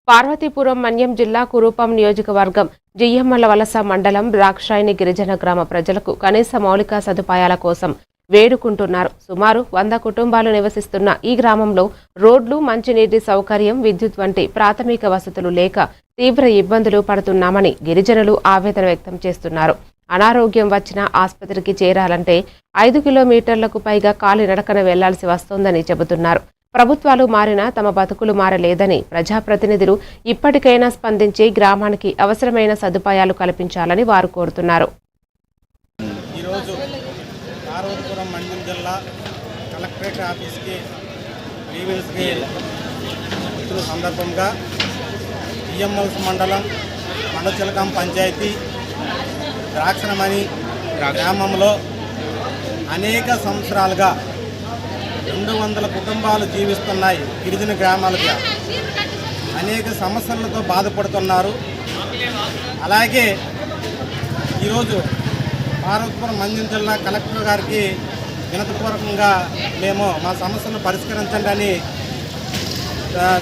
పార్వతీపురం మన్యం జిల్లా కురుపాం నియోజకవర్గం జియ్యమ్మల వలస మండలం ద్రాక్షాయని గిరిజన గ్రామ ప్రజలకు కనీస మౌలిక సదుపాయాల కోసం వేడుకుంటున్నారు. సుమారు 100 కుటుంబాలు నివసిస్తున్న ఈ గ్రామంలో రోడ్లు, మంచినీటి సౌకర్యం, విద్యుత్ వంటి ప్రాథమిక వసతులు లేక తీవ్ర ఇబ్బందులు పడుతున్నామని గిరిజనులు ఆవేదన వ్యక్తం చేస్తున్నారు. అనారోగ్యం వచ్చినా ఆసుపత్రికి చేరాలంటే 5 కిలోమీటర్లకు పైగా కాలినడకన వెళ్లాల్సి వస్తోందని చెబుతున్నారు. ప్రభుత్వాలు మారినా తమ బతుకులు మారలేదని ప్రజాప్రతినిధులు ఇప్పటికైనా స్పందించి గ్రామానికి అవసరమైన సదుపాయాలు కల్పించాలని వారు కోరుతున్నారు. ఈరోజు పార్వతీపురం మండలం జిల్లా కలెక్టరేట్ ఆఫీస్కి గ్రీవెన్స్కి వచ్చిన సందర్భంగా జియ్యమ్మల మండలం మండచిలకం పంచాయతీ ద్రాక్షమణి గ్రామంలో అనేక సంవత్సరాలుగా 200 కుటుంబాలు జీవిస్తున్నాయి. గిరిజన గ్రామాలుగా అనేక సమస్యలతో బాధపడుతున్నారు. అలాగే ఈరోజు పార్వతీపురం మండలం జిల్లా కలెక్టర్ గారికి వినతిపూర్వకంగా మేము మా సమస్యలను పరిష్కరించండి అని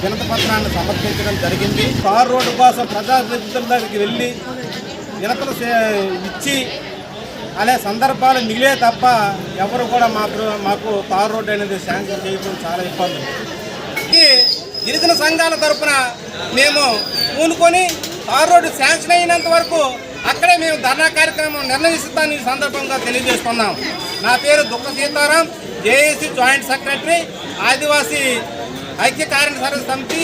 వినతి పత్రాన్ని సమర్పించడం జరిగింది. తార్ రోడ్డు కోసం ప్రజాప్రతినిధుల దగ్గరికి వెళ్ళి వినతులు ఇచ్చి అనే సందర్భాలు మిగిలే తప్ప ఎవరు కూడా మాకు తార్ రోడ్డు అనేది శాంక్షన్ చేయడం చాలా ఇబ్బంది. ఈ గిరిజన సంఘాల తరఫున మేము పూనుకొని తార్ రోడ్డు శాంక్షన్ అయినంత వరకు అక్కడే మేము ధర్నా కార్యక్రమం నిర్ణయిస్తామని ఈ సందర్భంగా తెలియజేస్తున్నాం. నా పేరు Dukka Seetharam, JAC joint secretary, Adivasi Aikya Karyanirvahana సమితి,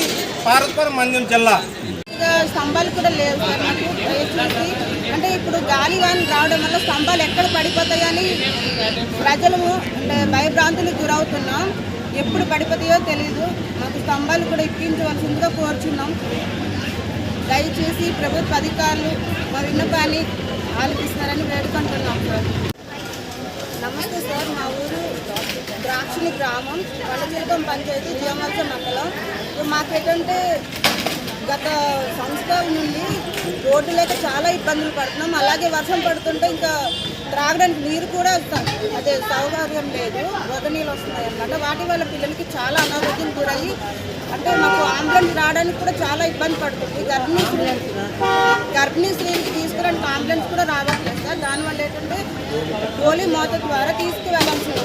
పార్వతీపురం మండలం జిల్లా. స్తంభాలు కూడా లేవు సార్. నాకు దయచేసి అంటే ఇప్పుడు గాలి వాన రావడం వల్ల స్తంభాలు ఎక్కడ పడిపోతాయని ప్రజలు అంటే భయభ్రాంతులకు గురవుతున్నాం. ఎప్పుడు పడిపోతాయో తెలీదు. మాకు స్తంభాలు కూడా ఇప్పించవలసిందిగా కోరుచున్నాం. దయచేసి ప్రభుత్వ అధికారులు మా విన్నపాన్ని ఆలపిస్తారని వేడుకుంటున్నాం సార్. నమస్తే సార్, మా ఊరు ద్రాక్షిని గ్రామం, మండచిలకం పంచాయతీ, జియ్యమ్మల మండలం. మాకేంటంటే గత సంవత్సరాల నుండి రోడ్డు లేక చాలా ఇబ్బందులు పడుతున్నాం. అలాగే వర్షం పడుతుంటే ఇంకా త్రాగడానికి నీరు కూడా అదే సౌకర్యం లేదు, వరద నీళ్ళు వస్తున్నాయి అన్నమాట. వాటి వల్ల పిల్లలకి చాలా అనారోగ్యం గురయ్యి అంటే మాకు అంబులెన్స్ రావడానికి కూడా చాలా ఇబ్బంది పడుతుంది. గర్భిణీ స్త్రీలకి తీసుకురావడానికి అంబులెన్స్ కూడా రావట్లేదు సార్. దానివల్ల ఏంటంటే గోళీ మోత ద్వారా తీసుకువెళ్ళాల్సి